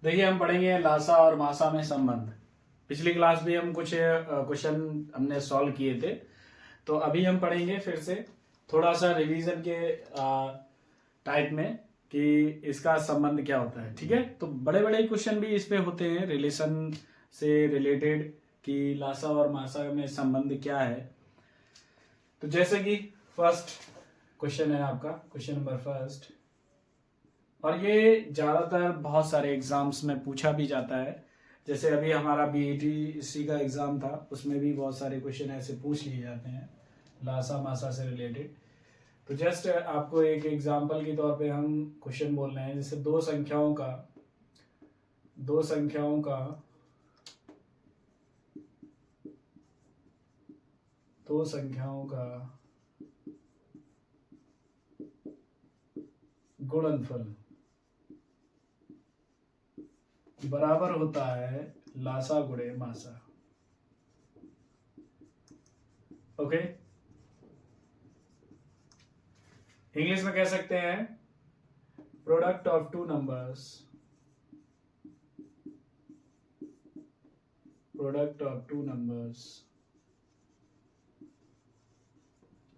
देखिए हम पढ़ेंगे लासा और मासा में संबंध। पिछली क्लास में हम कुछ क्वेश्चन हमने सॉल्व किए थे, तो अभी हम पढ़ेंगे फिर से थोड़ा सा रिवीजन के टाइप में कि इसका संबंध क्या होता है। ठीक है, तो बड़े बड़े क्वेश्चन भी इस पे होते हैं रिलेशन से रिलेटेड कि लासा और मासा में संबंध क्या है। तो जैसे कि फर्स्ट क्वेश्चन है आपका, क्वेश्चन नंबर फर्स्ट, और ये ज़्यादातर बहुत सारे एग्जाम्स में पूछा भी जाता है। जैसे अभी हमारा बीईटी का एग्ज़ाम था, उसमें भी बहुत सारे क्वेश्चन ऐसे पूछ लिए जाते हैं लासा मासा से रिलेटेड। तो जस्ट आपको एक एग्जांपल के तौर पे हम क्वेश्चन बोल रहे हैं, जैसे दो संख्याओं का गुणनफल बराबर होता है लासा गुणे मासा। ओके, इंग्लिश में कह सकते हैं product of two numbers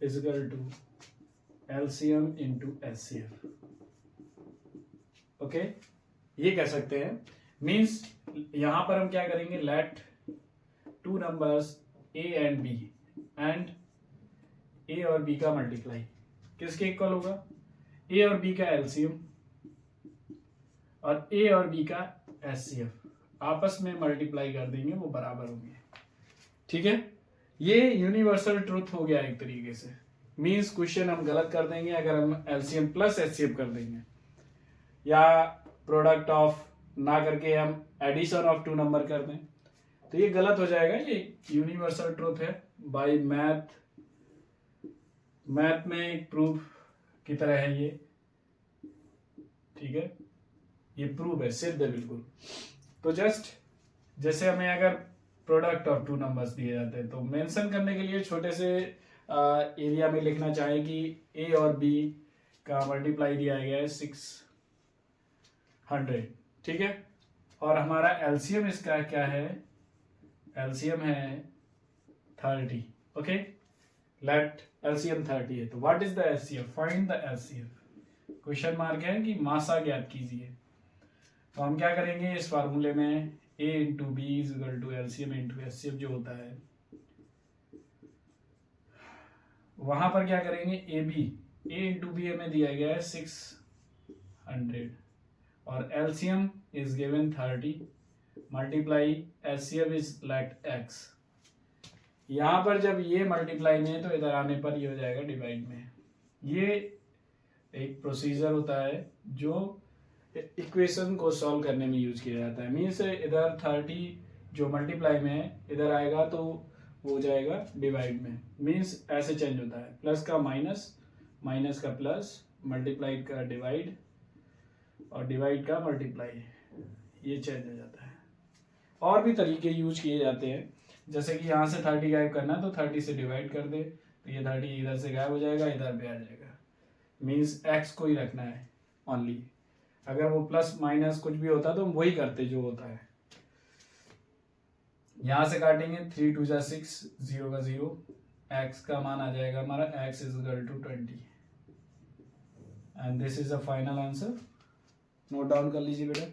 is equal to LCM into HCF. Okay, ये कह सकते हैं। मीन्स यहां पर हम क्या करेंगे, let two numbers a and b, and a और बी का मल्टीप्लाई किसके इक्वल होगा, ए और बी का एलसीएम और ए और बी का एचसीएफ आपस में मल्टीप्लाई कर देंगे, वो बराबर होंगे। ठीक है, ये यूनिवर्सल ट्रूथ हो गया एक तरीके से। मीन्स क्वेश्चन हम गलत कर देंगे अगर हम एलसीएम प्लस एचसीएफ कर देंगे, या प्रोडक्ट ऑफ ना करके हम एडिशन ऑफ टू नंबर कर दें, तो ये गलत हो जाएगा। ये यूनिवर्सल ट्रूथ है बाय मैथ में एक प्रूफ की तरह है ये। ठीक है, ये प्रूफ है, सिद्ध है बिल्कुल। तो जस्ट जैसे हमें अगर प्रोडक्ट ऑफ टू नंबर्स दिए जाते हैं, तो मेंशन करने के लिए छोटे से एरिया में लिखना चाहें कि ए और बी का मल्टीप्लाई दिया गया है 600। ठीक है, और हमारा एलसीएम इसका क्या है, एलसीएम है 30। ओके, लेट एलसीएम 30 है, तो what is the HCF, find the HCF. Question mark है कि मासा ज्ञात कीजिए। तो हम क्या करेंगे, इस फार्मूले में a into B is equal to LCM into HCF जो होता है, वहां पर क्या करेंगे, ए इंटू बी हमें दिया गया है 600 और LCM is given 30 multiply HCF is let x. यहां पर जब ये मल्टीप्लाई में है तो इधर आने पर ये हो जाएगा डिवाइड में। ये एक प्रोसीजर होता है जो इक्वेशन को सॉल्व करने में यूज किया जाता है। मीन्स इधर 30 जो मल्टीप्लाई में है इधर आएगा तो वो हो जाएगा डिवाइड में। मीन्स ऐसे चेंज होता है, प्लस का माइनस, माइनस का प्लस, मल्टीप्लाई का डिवाइड और डिवाइड का मल्टीप्लाई, ये चेंज हो जाता है। और भी तरीके यूज किए जाते हैं, जैसे कि यहाँ से 30 गायब करना है तो 30 से डिवाइड कर दे तो ये 30 इधर से गायब हो जाएगा, इधर पे आ जाएगा। मीन्स एक्स को ही रखना है ओनली। अगर वो प्लस माइनस कुछ भी होता तो हम वही करते जो होता है। यहां से काटेंगे 3 2 जा 6, 0 का 0, एक्स का मान आ जाएगा हमारा x is equal to 20 and this is the final answer. Note down कर लीजिए बेटा।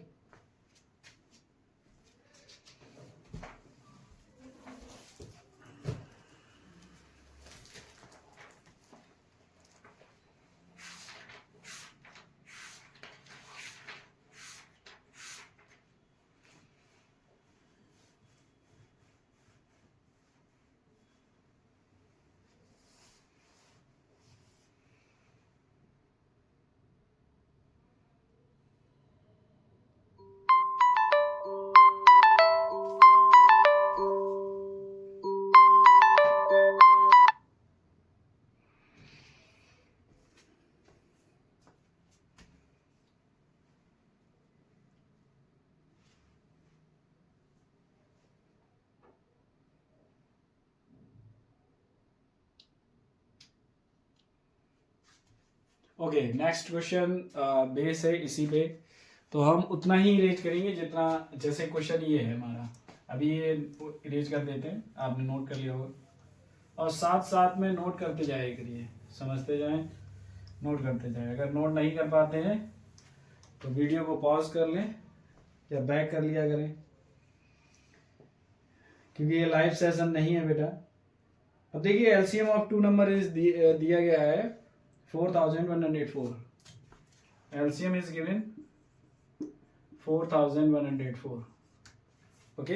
ओके, नेक्स्ट क्वेश्चन बेस है इसी पे, तो हम उतना ही इरेज करेंगे जितना, जैसे क्वेश्चन ये है हमारा, अभी ये इरेज कर देते हैं, आपने नोट कर लिया होगा, और साथ साथ में नोट करते जाए करिए, समझते जाएं, नोट करते जाएं। अगर नोट नहीं कर पाते हैं तो वीडियो को पॉज कर लें या बैक कर लिया करें, क्योंकि ये लाइव सेशन नहीं है बेटा। अब देखिए LCM of two number is दिया गया है 4104, LCM is given 4104, okay,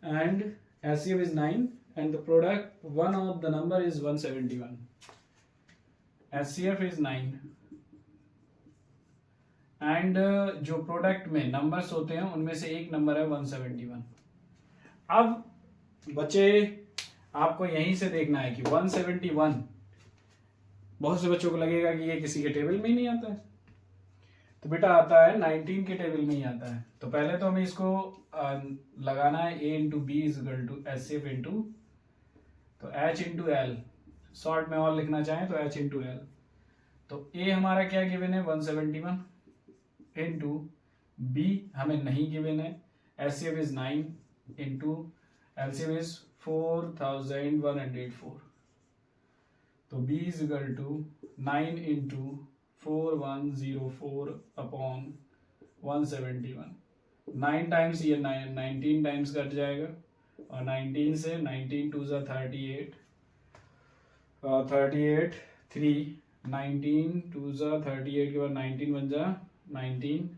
and LCM is 9 and the product one of the number is 171, HCF is 9 and जो प्रोडक्ट में नंबर्स होते हैं उनमें से एक नंबर है 171। अब बच्चे आपको यहीं से देखना है कि 171, बहुत से बच्चों को लगेगा कि ये किसी के टेबल में ही नहीं आता है, तो बेटा आता है 19 के टेबल में ही आता है। तो पहले तो हमें इसको लगाना है A into B is equal to HCF into, तो H इंटू एल, शॉर्ट में और लिखना चाहें तो H इंटू एल। तो A हमारा क्या गिवन है 171 इंटू B हमें नहीं गिवन है, HCF is 9 into LCM is 4104, तो B is equal to 9 into 4104 upon 171, 9 times ये 19 टाइम्स कट जाएगा, और 19 से 19 टू ज़ा 38, 38 3, 19 टू ज़ा 38 के बाद 19 बन जा 19,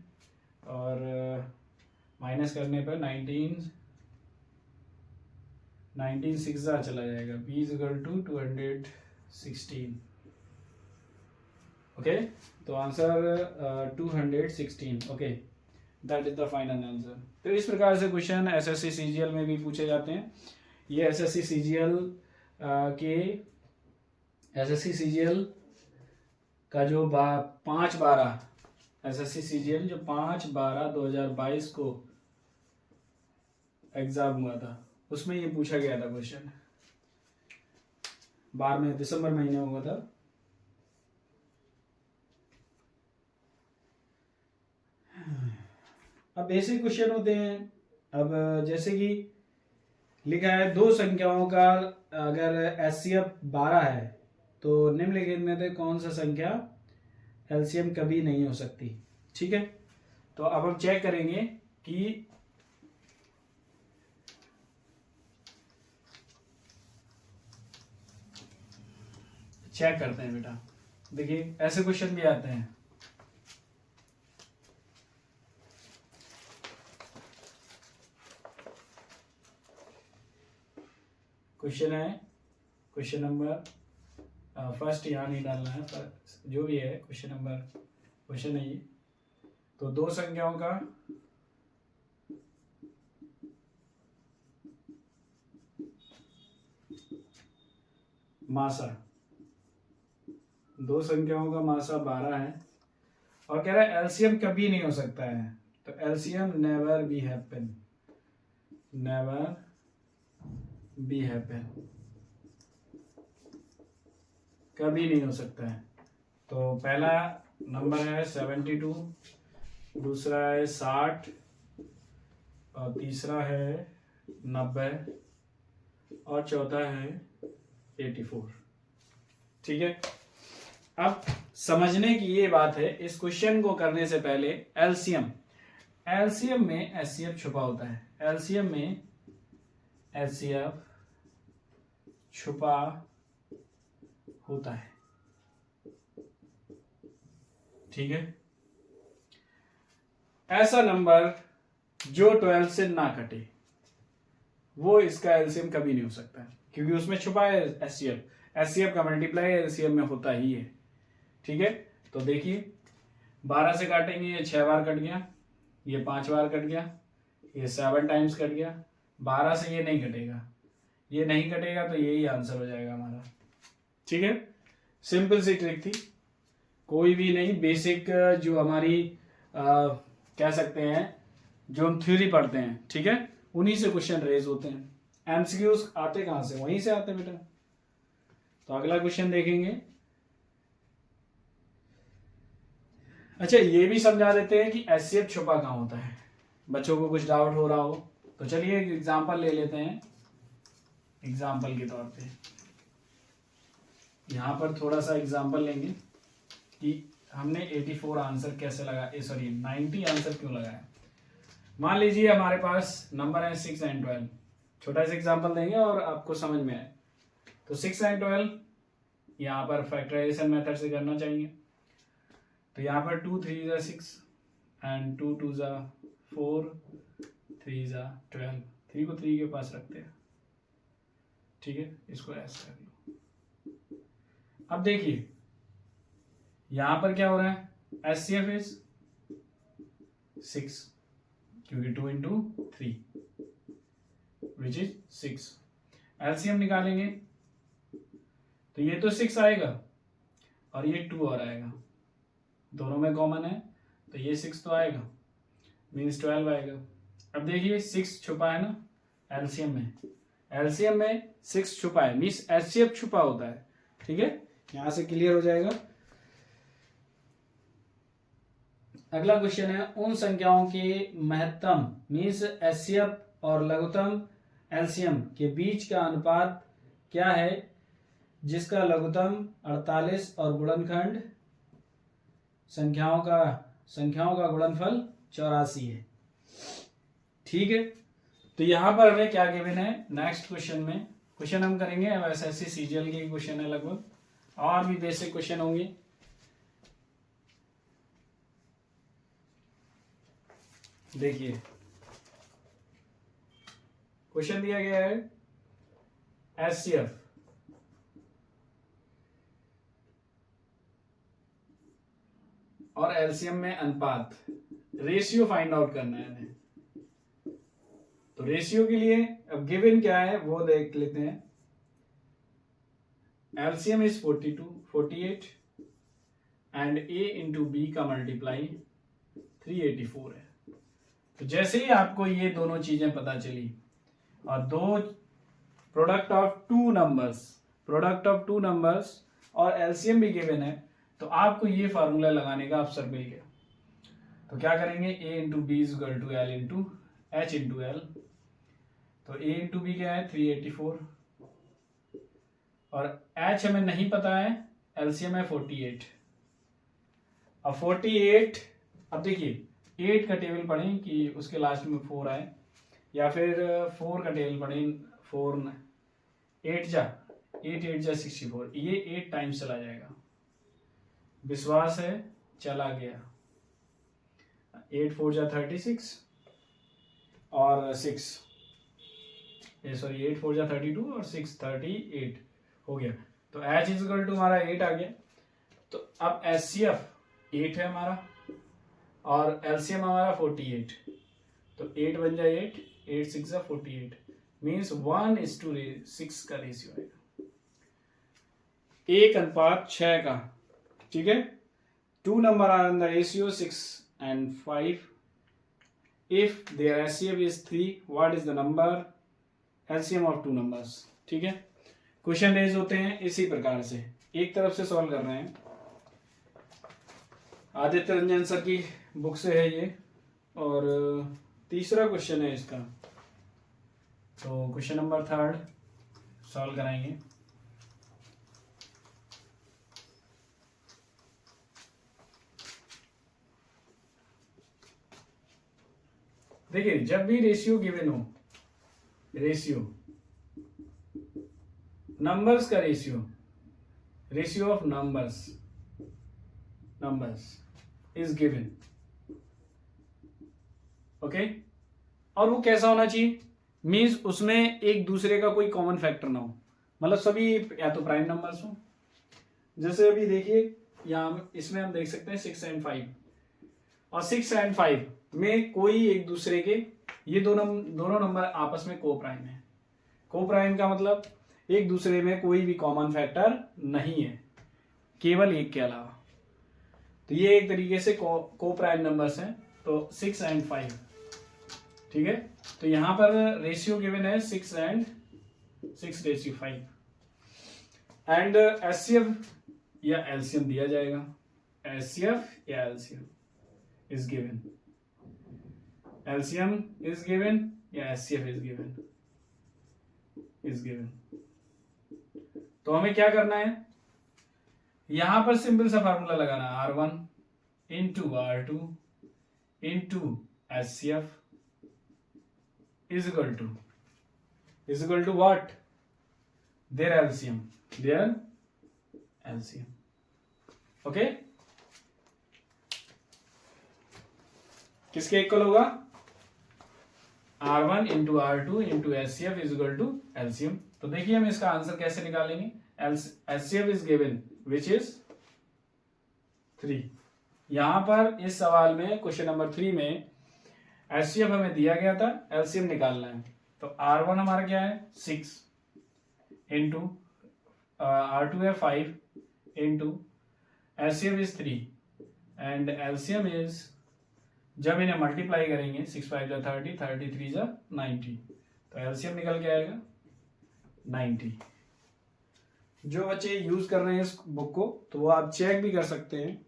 और माइनस करने पर 19 6 ज़ा चला जाएगा, B is equal to 216, okay, तो answer 216, okay, that is the final answer. तो इस प्रकार से क्वेश्चन एसएससी सीजीएल में भी पूछे जाते हैं। ये एसएससी सीजीएल का जो 5/12 एसएससी सीजीएल जो 5/12/2022 को एग्जाम हुआ था, उसमें ये पूछा गया था क्वेश्चन, 12 में दिसंबर महीने हुआ था। अब बेसिक क्वेश्चन होते हैं। अब जैसे कि लिखा है दो संख्याओं का अगर एचसीएफ 12 है तो निम्नलिखित में से कौन सा संख्या एलसीएम कभी नहीं हो सकती। ठीक है, तो अब हम चेक करेंगे कि चेक करते हैं बेटा। देखिए ऐसे क्वेश्चन भी आते हैं। क्वेश्चन है, क्वेश्चन नंबर फर्स्ट यहाँ नहीं डालना है, जो भी है क्वेश्चन नंबर, क्वेश्चन है ये। तो दो संख्याओं का मासा, दो संख्याओं का मासा 12 है और कह रहा है एलसीएम कभी नहीं हो सकता है। तो LCM never be happen, never be happen, कभी नहीं हो सकता है। तो पहला नंबर है 72, दूसरा है 60 और तीसरा है 90 और चौथा है 84। ठीक है, अब समझने की ये बात है, इस क्वेश्चन को करने से पहले एलसीएम में एचसीएफ छुपा होता है, एलसीएम में एचसीएफ छुपा होता है। ठीक है, ऐसा नंबर जो 12 से ना कटे वो इसका एलसीएम कभी नहीं हो सकता, क्योंकि उसमें छुपा है एचसीएफ। एचसीएफ का मल्टीप्लाई एलसीएम में होता ही है। ठीक है, तो देखिए 12 से काटेंगे, ये 6 बार कट गया, ये 5 बार कट गया, ये 7 टाइम्स कट गया। 12 से ये नहीं कटेगा, ये नहीं कटेगा, तो यही आंसर हो जाएगा हमारा। ठीक है, सिंपल सी ट्रिक थी, कोई भी नहीं, बेसिक जो हमारी कह सकते हैं जो हम थ्योरी पढ़ते हैं, ठीक है, उन्हीं से क्वेश्चन रेज होते हैं। एमसीक्यूज आते कहाँ से, वहीं से आते बेटा। तो अगला क्वेश्चन देखेंगे। अच्छा, ये भी समझा देते हैं कि HCF छुपा कहाँ होता है, बच्चों को कुछ डाउट हो रहा हो तो चलिए एक एग्जाम्पल ले लेते हैं। एग्जाम्पल के तौर पे यहाँ पर थोड़ा सा एग्जाम्पल लेंगे कि हमने 84 आंसर कैसे लगाया, सॉरी 90 आंसर क्यों लगाया। मान लीजिए हमारे पास नंबर है 6 and 12, छोटा सा एग्जाम्पल देंगे और आपको समझ में आए। तो 6 and 12 यहाँ पर फैक्टराइजेशन मेथड से करना चाहिए। तो यहाँ पर 2 3 ज़ा 6 एंड 2 2 ज़ा 4 3 ज़ा 12, 3 को 3 के पास रखते हैं, ठीक है, इसको ऐसे कर लो। अब देखिए यहाँ पर क्या हो रहा है, HCF इज 6 क्योंकि 2 into 3 विच इज 6। LCM निकालेंगे तो ये तो 6 आएगा और ये 2 और आएगा, दोनों में कॉमन है तो ये 6 तो आएगा, मीन्स 12 आएगा। अब देखिए 6 छुपा है ना LCM में, LCM में 6 छुपा है, मीन्स HCF छुपा होता है, ठीक है, यहां से क्लियर हो जाएगा। अगला क्वेश्चन है उन संख्याओं के महत्तम मीन्स HCF और लघुत्तम LCM के बीच का अनुपात क्या है जिसका लघुत्तम 48 और गुणनखंड संख्याओं का गुणनफल 84 है, ठीक है। तो यहां पर हमें क्या गिवन है, नेक्स्ट क्वेश्चन में क्वेश्चन हम करेंगे SSC CGL के क्वेश्चन है लगभग, और भी बेसिक क्वेश्चन होंगे। देखिए क्वेश्चन दिया गया है HCF और LCM में अनुपात, रेशियो फाइंड आउट करना है हमें। तो रेशियो के लिए अब गिवन क्या है वो देख लेते हैं। LCM is 48 and A into B का मल्टीप्लाई 384 है। तो जैसे ही आपको ये दोनों चीजें पता चली और दो प्रोडक्ट ऑफ टू नंबर्स और LCM भी गिवन है, तो आपको ये फार्मूला लगाने का अवसर मिल गया। तो क्या करेंगे, A into B is equal to L into H into L। तो A इंटू बी क्या है 384 और H हमें नहीं पता है, LCM है 48। अब 48, अब देखिए 8 का टेबल पढ़ें कि उसके लास्ट में 4 आए, या फिर 4 का टेबल पढ़ें 4 8 जा 64, ये 8 टाइम्स चला जाएगा, विश्वास है चला गया। 8 4 जा 36 और 6 8 4 जा 32 और 6 38 हो गया। तो H इज इक्वल टू हमारा 8 आ गया। तो अब HCF 8 है हमारा और LCM हमारा 48, तो 8 बन जाए 8 6 जा 48, मीन्स 1:6 का रेशियो आएगा, 1:6 का, ठीक है। 2 number are in the ratio 6 and 5. If their HCF is 3, what is the number LCM of 2 numbers? ठीक है, क्वेश्चन रेज होते हैं इसी प्रकार से, एक तरफ से सॉल्व कर रहे हैं। आदित्य रंजन सर की बुक से है ये, और तीसरा क्वेश्चन है इसका। तो क्वेश्चन नंबर 3 सॉल्व कराएंगे। देखिए जब भी रेशियो गिवन हो, रेशियो नंबर्स का ratio of numbers is given, okay. और वो कैसा होना चाहिए, मीन्स उसमें एक दूसरे का कोई कॉमन फैक्टर ना हो, मतलब सभी या तो प्राइम नंबर्स हो। जैसे अभी देखिए यहाँ इसमें हम देख सकते हैं 6 and 5, और 6 and 5 में कोई एक दूसरे के, ये दोनों नंबर आपस में को प्राइम है। को प्राइम का मतलब एक दूसरे में कोई भी कॉमन फैक्टर नहीं है, केवल एक के अलावा। तो ये एक तरीके से को प्राइम नंबर्स हैं। तो 6 and 5, ठीक है। तो यहां पर रेशियो गिवन है 6:5 एंड HCF या LCM दिया जाएगा। HCF या LCM is given, LCM is given या HCF is given। तो हमें क्या करना है, यहां पर सिंपल सा फार्मूला लगाना, R1 into R2 into HCF is equal to what? Their LCM, okay. किसके इक्वल होगा? R1 into R2 into HCF is equal to LCM। तो देखिए हम इसका आंसर कैसे निकालेंगे। HCF is given which is 3। यहां पर इस सवाल में क्वेश्चन नंबर 3 में HCF हमें दिया गया था, LCM निकालना है। तो R1 हमारा क्या है 6 इंटू R2 है 5 into HCF is 3 and LCM is, जब इन्हें मल्टीप्लाई करेंगे 6 5 जा 30, 33 जा 90, तो LCM निकल के आएगा 90। जो बच्चे यूज कर रहे हैं इस बुक को तो वो आप चेक भी कर सकते हैं,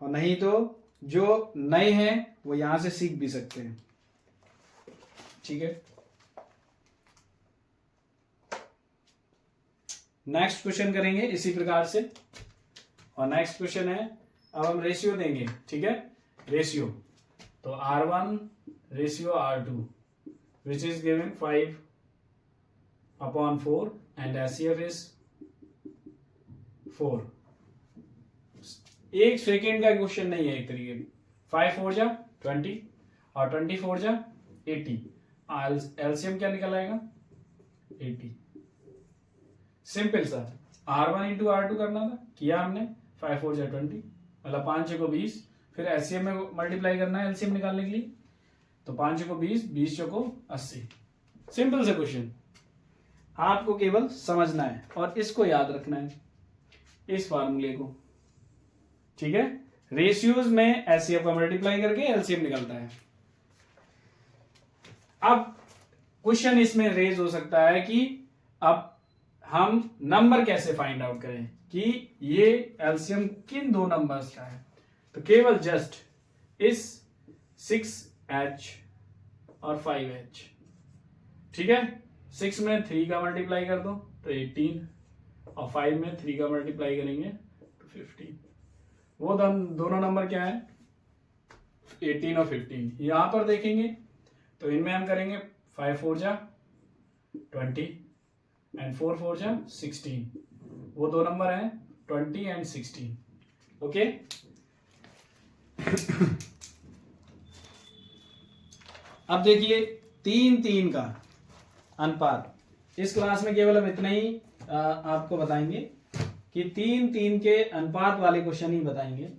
और नहीं तो जो नए हैं वो यहां से सीख भी सकते हैं, ठीक है। नेक्स्ट क्वेश्चन करेंगे इसी प्रकार से, और नेक्स्ट क्वेश्चन है, अब हम रेशियो देंगे, ठीक है। रेशियो तो R1 ratio R2 which is given 5/4 and HCF is 4। एक सेकेंड का क्वेश्चन नहीं है एक तरीके, 5 4 जा 20 और 24 जा 80, LCM क्या निकल आएगा 80। सिंपल सा, R1 इंटू R2 करना था, किया हमने, 5 4 जा 20 मतलब 5 6 को 20, फिर HCF में मल्टीप्लाई करना है LCM निकालने के लिए, तो 5 6 को 20, 20 6 को 80। सिंपल सा क्वेश्चन, आपको केवल समझना है और इसको याद रखना है, इस फार्मूले को, ठीक है। रेशियोज में HCF का मल्टीप्लाई करके LCM निकलता है। अब क्वेश्चन इसमें रेज हो सकता है कि अब हम नंबर कैसे फाइंड आउट करें कि ये LCM किन दो नंबर्स का है। तो केवल जस्ट इस 6H और 5H, ठीक है। 6 में 3 का मल्टीप्लाई कर दो तो 18, और 5 में 3 का मल्टीप्लाई करेंगे तो 15। वो दोनों नंबर क्या है 18 और 15। यहां पर देखेंगे तो इनमें हम करेंगे 5 4 जा 20 एंड 4 4 जा 16। वो दो नंबर हैं 20 एंड 16, ओके। अब देखिए 3 3 का अनुपात, इस क्लास में केवल हम इतना ही आपको बताएंगे कि 3 3 के अनुपात वाले क्वेश्चन ही बताएंगे,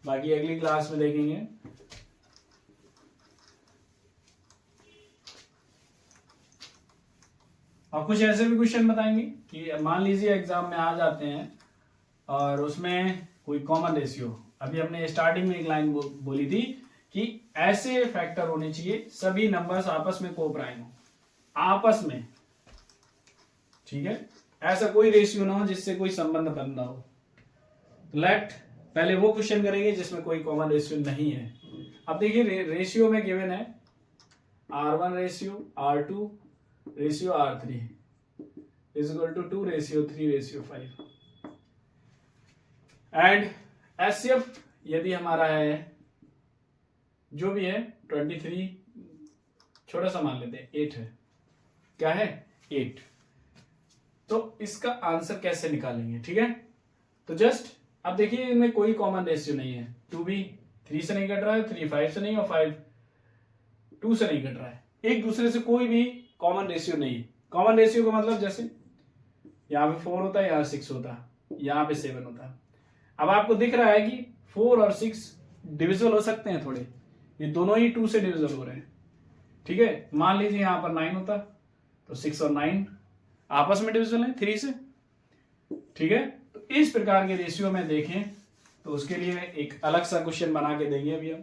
बाकी अगली क्लास में देखेंगे। और कुछ ऐसे भी क्वेश्चन बताएंगे कि मान लीजिए एग्जाम में आ जाते हैं और उसमें कोई कॉमन रेशियो, अभी हमने स्टार्टिंग में एक लाइन बोली थी कि ऐसे फैक्टर होने चाहिए सभी नंबर्स आपस में कोप्राइम हो, आपस में, ठीक है। ऐसा कोई रेशियो ना हो जिससे कोई संबंध बनना हो। लेट पहले वो क्वेश्चन करेंगे जिसमें कोई कॉमन रेशियो नहीं है। अब देखिए रेशियो में गिवन है R1 ratio R2 ratio R3 is equal to 2 ratio 3 ratio 5 and HCF यदि हमारा है जो भी है 23, छोटा सा मान लेते हैं 8 है, क्या है 8। तो इसका आंसर कैसे निकालेंगे, ठीक है। तो जस्ट अब देखिए इनमें कोई कॉमन रेशियो नहीं है, 2 भी 3 से नहीं कट रहा है, 3 5 से नहीं, और 5 2 से नहीं कट रहा है, एक दूसरे से कोई भी कॉमन रेशियो नहीं है। कॉमन रेशियो का मतलब जैसे यहाँ पे 4 होता है, यहाँ 6 होता है, यहाँ पे 7 होता है। अब आपको दिख रहा है कि 4 और 6 डिविजिबल हो सकते हैं थोड़े, ये दोनों ही 2 से डिविजिबल हो रहे हैं, ठीक है। मान लीजिए यहाँ पर 9 होता तो 6 और 9 आपस में डिविजिबल है 3 से, ठीक है। तो इस प्रकार के रेशियो में देखें तो उसके लिए एक अलग सा क्वेश्चन बना के देंगे अभी हम।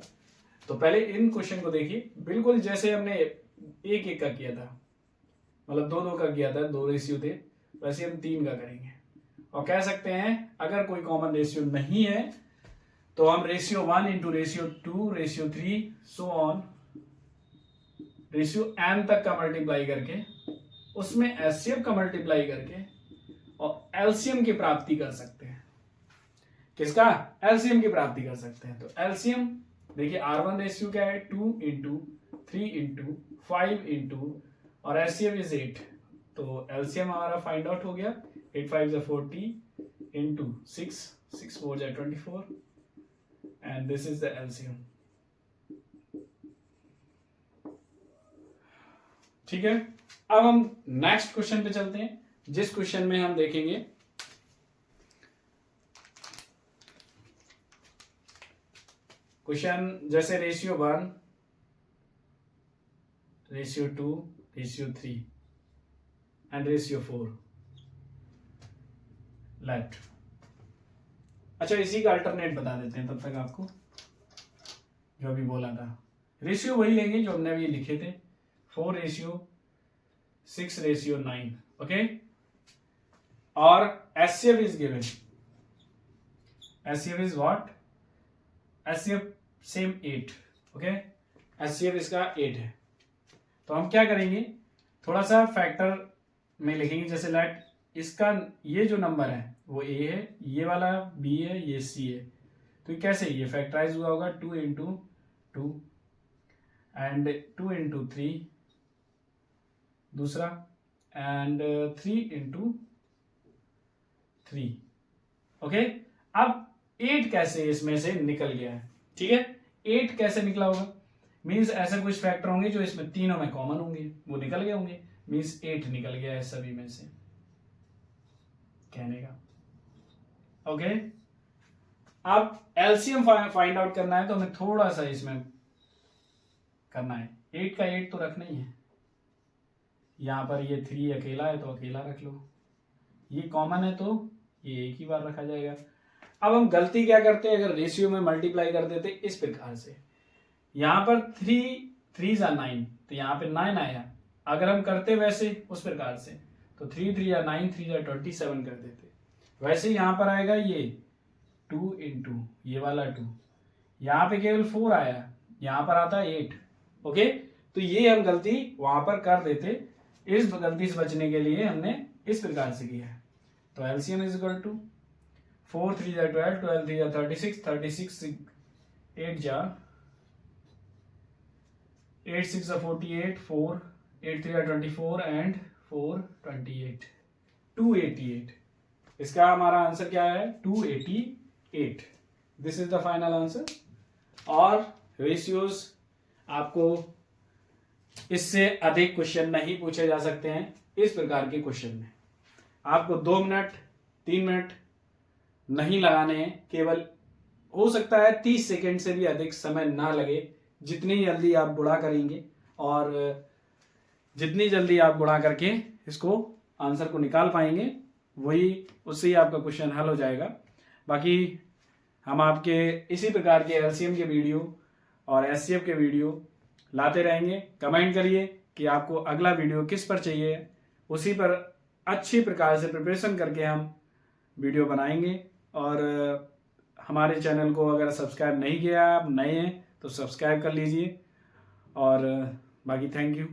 तो पहले इन क्वेश्चन को देखिए, बिल्कुल जैसे हमने एक एक का किया था, मतलब 2 2 का किया था, 2 रेशियो थे, वैसे हम 3 का करेंगे। और कह सकते हैं अगर कोई कॉमन रेशियो नहीं है तो हम ratio 1 into ratio 2 ratio 3 so on ratio n तक का मल्टीप्लाई करके उसमें एचसीएफ का मल्टीप्लाई करके और एलसीएम की प्राप्ति कर सकते हैं। किसका? एलसीएम की प्राप्ति कर सकते हैं। तो एलसीएम देखिए R1 रेशियो क्या है 2 इंटू 3 इंटू 5 इंटू और एचसीएफ इज 8, तो एलसीएम हमारा फाइंड आउट हो गया 8 5 is 40 into 6 6 4 is 24 and this is the LCM. ठीक है, अब हम नेक्स्ट क्वेश्चन पे चलते हैं, जिस क्वेश्चन में हम देखेंगे क्वेश्चन जैसे ratio 1 ratio 2 ratio 3 and ratio 4 let. अच्छा, इसी का अल्टरनेट बता देते हैं तब तक आपको, जो अभी बोला था। रेशियो वही लेंगे जो हमने अभी लिखे थे 4 रेशियो 6 रेशियो 9, ओके। और HCF is given, HCF is what? HCF same 8, okay. HCF इसका 8 है, तो हम क्या करेंगे थोड़ा सा फैक्टर में लिखेंगे। जैसे लेट इसका ये जो नंबर है वो ए है, ये वाला बी है, ये सी है, तो कैसे ये फैक्टराइज हुआ होगा 2 इंटू 2 एंड 2 इंटू 3 दूसरा एंड 3 इंटू 3, ओके। अब 8 कैसे इसमें से निकल गया है? ठीक है, 8 कैसे निकला होगा? मीन्स ऐसे कुछ फैक्टर होंगे जो इसमें तीनों में कॉमन होंगे, वो निकल गए होंगे, मीन्स 8 निकल गया है सभी में से, कहने का, ओके। अब एलसीएम फाइंड आउट करना है तो हमें थोड़ा सा इसमें करना है, 8 का 8 तो रखना ही है। यहां पर ये 3 अकेला है तो अकेला रख लो, ये कॉमन है तो ये एक ही बार रखा जाएगा। अब हम गलती क्या करते हैं, अगर रेशियो में मल्टीप्लाई कर देते इस प्रकार से, यहां पर 3 जा 9 तो यहां पे 9 आया। अगर हम करते वैसे उस प्रकार से तो 3 3 या 9 3 या 27 कर देते। वैसे यहां पर आएगा ये 2 इंटू ये वाला 2, यहां पे केवल 4 आया, यहां पर आता है 8, ओके। तो ये हम गलती वहां पर कर देते, इस गलती से बचने के लिए हमने इस प्रकार से किया है। तो एलसीएम इज इक्वल टू 4 3 जा 12 12 3 जा 36 36 8 जा 8 6 जा 48 4 8 3 जा 24 एंड 4 28 288। इसका हमारा आंसर क्या है 288। This is the final answer. और रेशियोज आपको इससे अधिक क्वेश्चन नहीं पूछे जा सकते हैं इस प्रकार के क्वेश्चन में। आपको 2 मिनट 3 मिनट नहीं लगाने हैं, केवल हो सकता है 30 सेकेंड से भी अधिक समय ना लगे। जितनी जल्दी आप गुणा करेंगे और जितनी जल्दी आप गुणा करके इसको आंसर को निकाल पाएंगे, वही उससे ही आपका क्वेश्चन हल हो जाएगा। बाकी हम आपके इसी प्रकार के एलसीएम के वीडियो और एचसीएफ के वीडियो लाते रहेंगे। कमेंट करिए कि आपको अगला वीडियो किस पर चाहिए, उसी पर अच्छी प्रकार से प्रिपरेशन करके हम वीडियो बनाएंगे। और हमारे चैनल को अगर सब्सक्राइब नहीं किया, आप नए हैं तो सब्सक्राइब कर लीजिए। और बाकी थैंक यू।